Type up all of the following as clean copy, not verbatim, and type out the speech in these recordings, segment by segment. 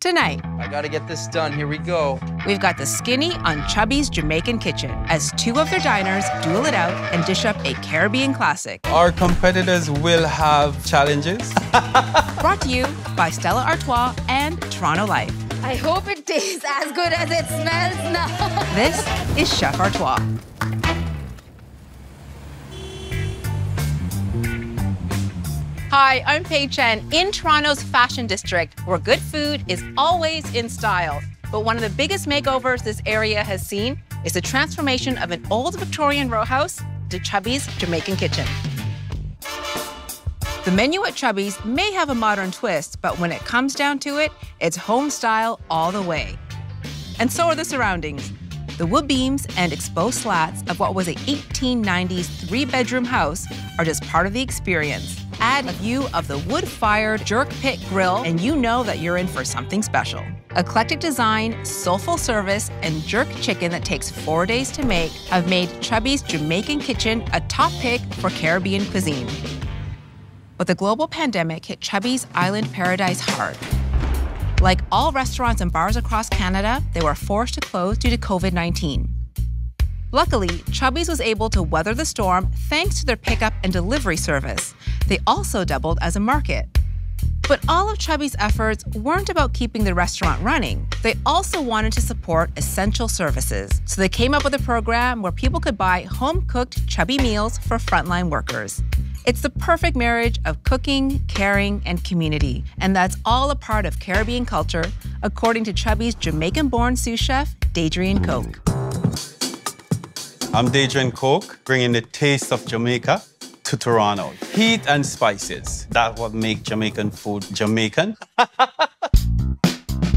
Tonight, I gotta get this done. Here we go. we've got the skinny on Chubby's Jamaican Kitchen as two of their diners duel it out and dish up a Caribbean classic. Our competitors will have challenges. Brought to you by Stella Artois and Toronto Life. I hope it tastes as good as it smells now. This is Chef Artois. Hi, I'm Pay Chen in Toronto's fashion district, where good food is always in style. But one of the biggest makeovers this area has seen is the transformation of an old Victorian row house to Chubby's Jamaican Kitchen. The menu at Chubby's may have a modern twist, but when it comes down to it, it's home style all the way. And so are the surroundings. The wood beams and exposed slats of what was a 1890s three-bedroom house are just part of the experience. Add a view of the wood-fired jerk pit grill, and you know that you're in for something special. Eclectic design, soulful service, and jerk chicken that takes 4 days to make have made Chubby's Jamaican Kitchen a top pick for Caribbean cuisine. But the global pandemic hit Chubby's Island Paradise hard. Like all restaurants and bars across Canada, they were forced to close due to COVID-19. Luckily, Chubby's was able to weather the storm thanks to their pickup and delivery service. They also doubled as a market. But all of Chubby's efforts weren't about keeping the restaurant running. They also wanted to support essential services. So they came up with a program where people could buy home-cooked Chubby meals for frontline workers. It's the perfect marriage of cooking, caring, and community. And that's all a part of Caribbean culture, according to Chubby's Jamaican-born sous chef, Dadrian Coke. I'm Dadrian Coke, bringing the taste of Jamaica to Toronto. Heat and spices, that's what make Jamaican food Jamaican.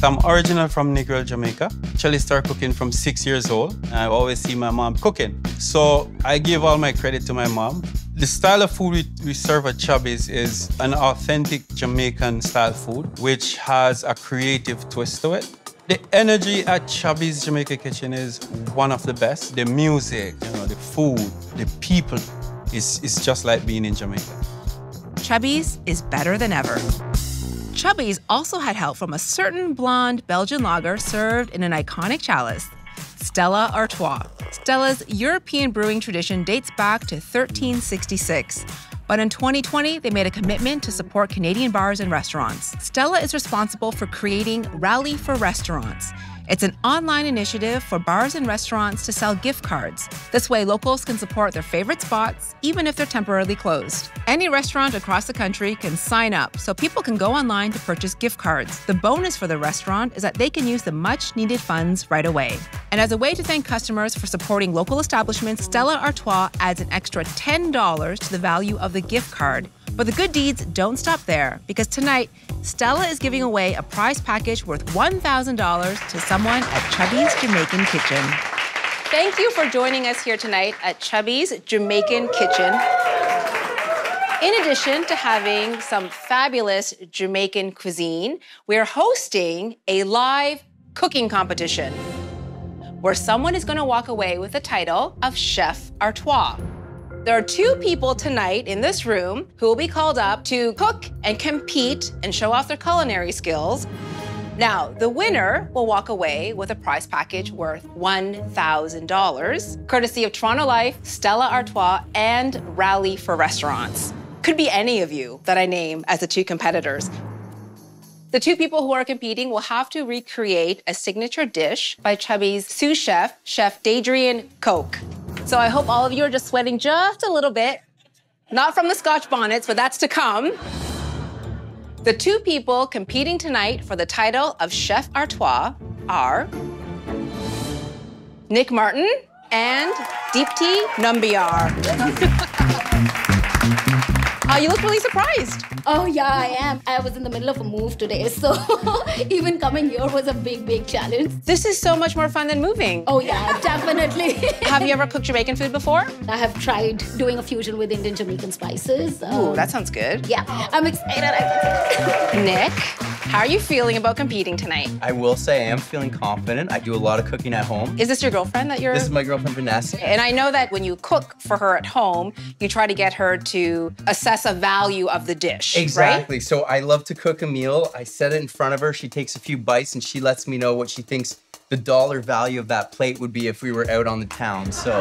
I'm original from Negril, Jamaica. Actually started cooking from 6 years old. I always see my mom cooking. So I give all my credit to my mom. The style of food we serve at Chubby's is an authentic Jamaican style food, which has a creative twist to it. The energy at Chubby's Jamaican Kitchen is one of the best. The music, the food, the people, it's just like being in Jamaica. Chubby's is better than ever. Chubby's also had help from a certain blonde Belgian lager served in an iconic chalice, Stella Artois. Stella's European brewing tradition dates back to 1366. But in 2020, they made a commitment to support Canadian bars and restaurants. Stella is responsible for creating Rally for Restaurants. It's an online initiative for bars and restaurants to sell gift cards. This way, locals can support their favorite spots, even if they're temporarily closed. Any restaurant across the country can sign up, so people can go online to purchase gift cards. The bonus for the restaurant is that they can use the much-needed funds right away. And as a way to thank customers for supporting local establishments, Stella Artois adds an extra $10 to the value of the gift card. But the good deeds don't stop there, because tonight, Stella is giving away a prize package worth $1,000 to someone at Chubby's Jamaican Kitchen. Thank you for joining us here tonight at Chubby's Jamaican Kitchen. In addition to having some fabulous Jamaican cuisine, we're hosting a live cooking competition where someone is going to walk away with the title of Chef Artois. There are two people tonight in this room who will be called up to cook and compete and show off their culinary skills. Now, the winner will walk away with a prize package worth $1,000, courtesy of Toronto Life, Stella Artois, and Rally for Restaurants. Could be any of you that I name as the two competitors. The two people who are competing will have to recreate a signature dish by Chubby's sous chef, Chef Dadrian Coke. So I hope all of you are just sweating just a little bit. Not from the Scotch bonnets, but that's to come. The two people competing tonight for the title of Chef Artois are Nick Martin and Deepti Nambiar. You look really surprised. Oh yeah, I am. I was in the middle of a move today, so even coming here was a big challenge. This is so much more fun than moving. Oh yeah, definitely. Have you ever cooked Jamaican food before? I have tried doing a fusion with Indian Jamaican spices. Ooh, that sounds good. Yeah, I'm excited. Nick, How are you feeling about competing tonight? I will say I am feeling confident. I do a lot of cooking at home. Is this your girlfriend that you're... This is my girlfriend, Vanessa. And I know that when you cook for her at home, you try to get her to assess a value of the dish, Exactly. right? So I love to cook a meal. I set it in front of her. She takes a few bites and she lets me know what she thinks the dollar value of that plate would be if we were out on the town. So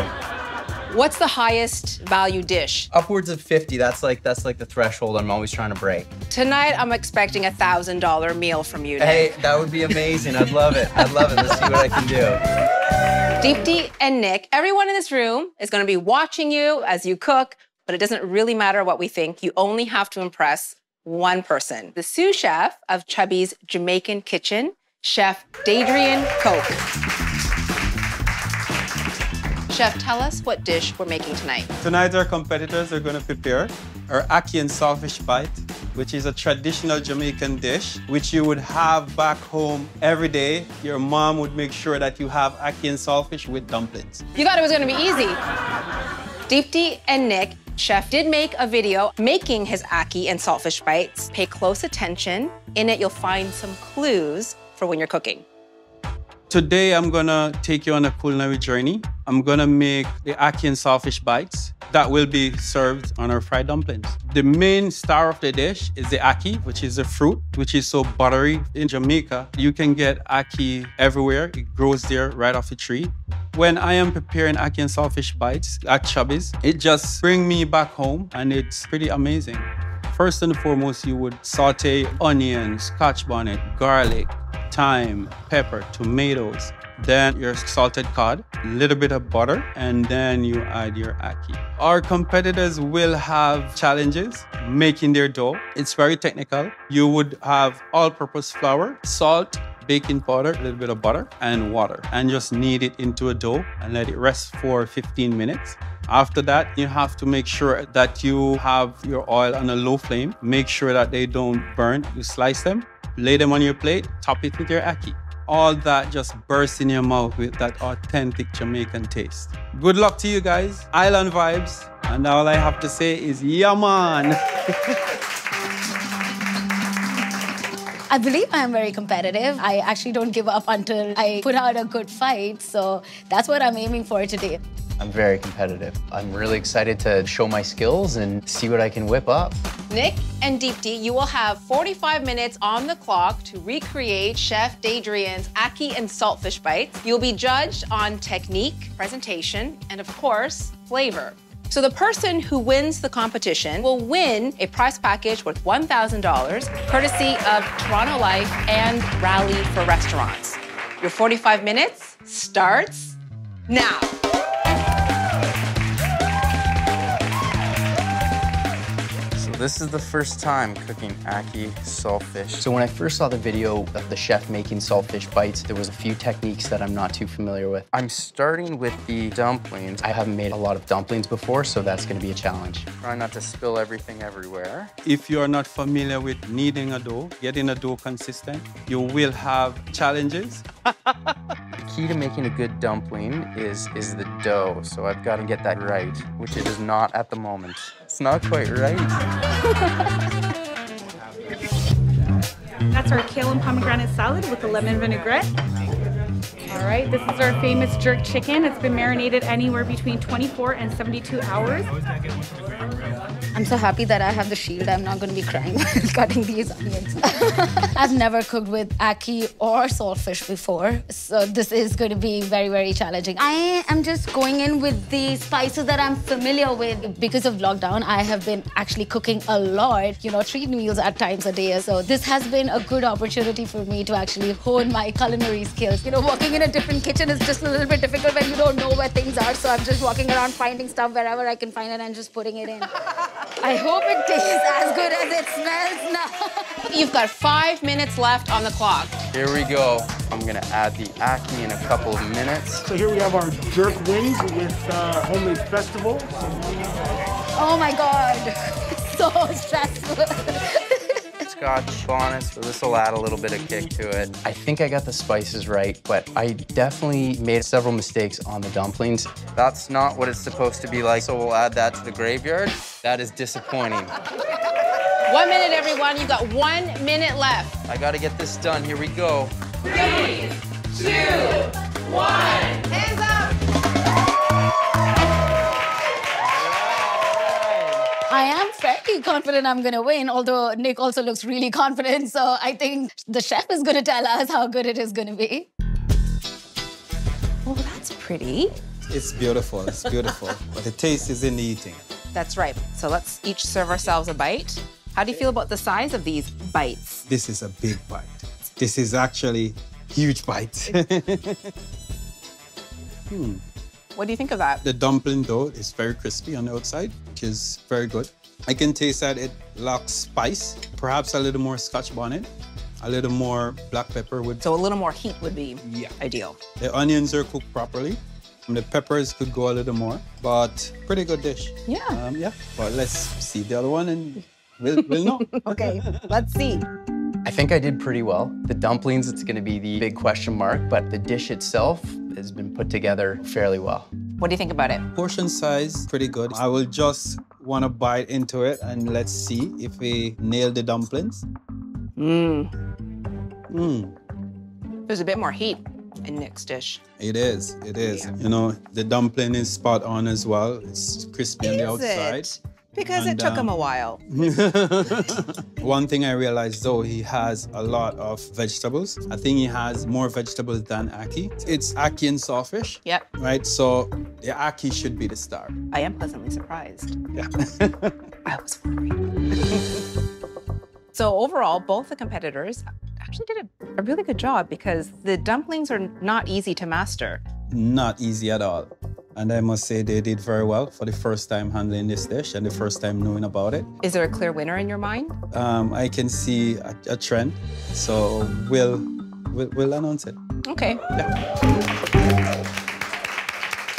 What's the highest value dish? upwards of 50. That's like the threshold I'm always trying to break. Tonight, I'm expecting a $1,000 meal from you, Nick. Hey, that would be amazing. I'd love it. I'd love it. Let's see what I can do. Deepti and Nick, everyone in this room is going to be watching you as you cook, but it doesn't really matter what we think. You only have to impress one person. The sous chef of Chubby's Jamaican kitchen, Chef Dadrian Coke. Chef, tell us what dish we're making tonight. Tonight, our competitors are going to prepare our ackee and saltfish bite, which is a traditional Jamaican dish, which you would have back home every day. Your mom would make sure that you have ackee and saltfish with dumplings. You thought it was going to be easy. Deepti and Nick, Chef did make a video making his ackee and saltfish bites. Pay close attention. In it, you'll find some clues for when you're cooking. Today, I'm gonna take you on a culinary journey. I'm gonna make the ackee and saltfish bites that will be served on our fried dumplings. The main star of the dish is the ackee, which is a fruit, which is so buttery. In Jamaica, you can get ackee everywhere. It grows there right off the tree. When I am preparing ackee and saltfish bites at Chubby's, it just brings me back home and it's pretty amazing. First and foremost, you would saute onions, scotch bonnet, garlic, thyme, pepper, tomatoes, then your salted cod, a little bit of butter, and then you add your ackee. Our competitors will have challenges making their dough. It's very technical. You would have all-purpose flour, salt, baking powder, a little bit of butter, and water, and just knead it into a dough and let it rest for 15 minutes. After that, you have to make sure that you have your oil on a low flame. Make sure that they don't burn. You slice them, lay them on your plate, top it with your ackee. All that just bursts in your mouth with that authentic Jamaican taste. Good luck to you guys. Island vibes. And all I have to say is, yeah, man. I believe I am very competitive. I actually don't give up until I put out a good fight. So that's what I'm aiming for today. I'm very competitive. I'm really excited to show my skills and see what I can whip up. Nick and Deepti, you will have 45 minutes on the clock to recreate Chef Dadrian's ackee and saltfish bites. You'll be judged on technique, presentation, and of course, flavor. So the person who wins the competition will win a prize package worth $1,000, courtesy of Toronto Life and Rally for Restaurants. Your 45 minutes starts now. This is the first time cooking ackee saltfish. So when I first saw the video of the chef making saltfish bites, there was a few techniques that I'm not too familiar with. I'm starting with the dumplings. I haven't made a lot of dumplings before, so that's going to be a challenge. Try not to spill everything everywhere. If you're not familiar with kneading a dough, getting a dough consistent, you will have challenges. The key to making a good dumpling is the dough, so I've got to get that right, which it is not at the moment. It's not quite right. That's our kale and pomegranate salad with the lemon vinaigrette. All right, this is our famous jerk chicken. It's been marinated anywhere between 24 and 72 hours. I'm so happy that I have the shield. I'm not going to be crying while cutting these onions. I've never cooked with ackee or saltfish before, so this is going to be very, very challenging. I am just going in with the spices that I'm familiar with. Because of lockdown, I have been actually cooking a lot, 3 meals at times a day. So this has been a good opportunity for me to actually hone my culinary skills. Walking in a different kitchen is just a little bit difficult when you don't know where things are. So I'm just walking around finding stuff wherever I can find it and just putting it in. I hope it tastes as good as it smells now. You've got 5 minutes left on the clock. Here we go. I'm gonna add the ackee in a couple of minutes. So here we have our jerk wings with homemade festival. Oh my God, so stressful. Scotch bonnet, so this will add a little bit of kick to it. I think I got the spices right, but I definitely made several mistakes on the dumplings. That's not what it's supposed to be like, so we'll add that to the graveyard. That is disappointing. 1 minute, everyone. You got 1 minute left. I gotta get this done. Here we go. 3, 2, 1. Hands up. I am very confident I'm gonna win, although Nick also looks really confident, so I think the chef is gonna tell us how good it is gonna be. Oh, that's pretty. It's beautiful, it's beautiful. But the taste is in the eating. That's right. So let's each serve ourselves a bite. How do you feel about the size of these bites? This is a big bite. This is actually a huge bite. What do you think of that? The dumpling dough is very crispy on the outside, which is very good. I can taste that it lacks spice, perhaps a little more scotch bonnet, a little more black pepper would... So a little more heat would be ideal. The onions are cooked properly. And the peppers could go a little more, but pretty good dish. Yeah. But let's see the other one and we'll know. Okay, let's see. I think I did pretty well. The dumplings, it's gonna be the big question mark, but the dish itself has been put together fairly well. What do you think about it? Portion size, pretty good. I will just want to bite into it and let's see if we nail the dumplings. There's a bit more heat in Nick's dish. It is, it is. You know, the dumpling is spot on as well. It's crispy on the outside. Because it took him a while. One thing I realized though, he has a lot of vegetables. I think he has more vegetables than ackee. It's ackee and saltfish. Yep. Right, so the ackee should be the star. I am pleasantly surprised. Yeah. I was worried. So overall, both the competitors actually did a really good job because the dumplings are not easy to master. Not easy at all. And I must say they did very well for the first time handling this dish and the first time knowing about it. Is there a clear winner in your mind? I can see a trend, so we'll announce it. Okay.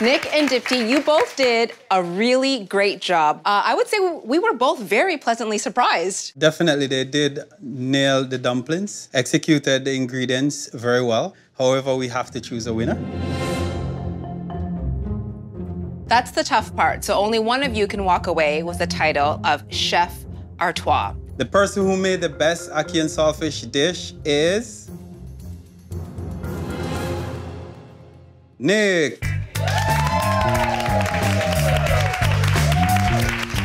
Nick and Deepti, you both did a really great job. I would say we were both very pleasantly surprised. Definitely, they did nail the dumplings, executed the ingredients very well. However, we have to choose a winner. That's the tough part. So only one of you can walk away with the title of Chef Artois. The person who made the best ackee and saltfish dish is... Nick.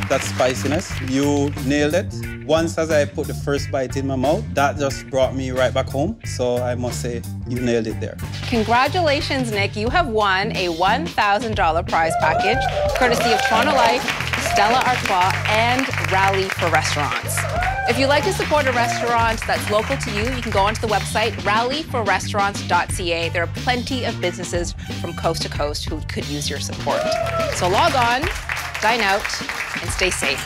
That spiciness, you nailed it. Once as I put the first bite in my mouth, that just brought me right back home. So I must say, you nailed it there. Congratulations, Nick. You have won a $1,000 prize package, courtesy of Toronto Life, Stella Artois, and Rally for Restaurants. If you'd like to support a restaurant that's local to you, you can go onto the website rallyforrestaurants.ca. There are plenty of businesses from coast to coast who could use your support. So log on, dine out, and stay safe.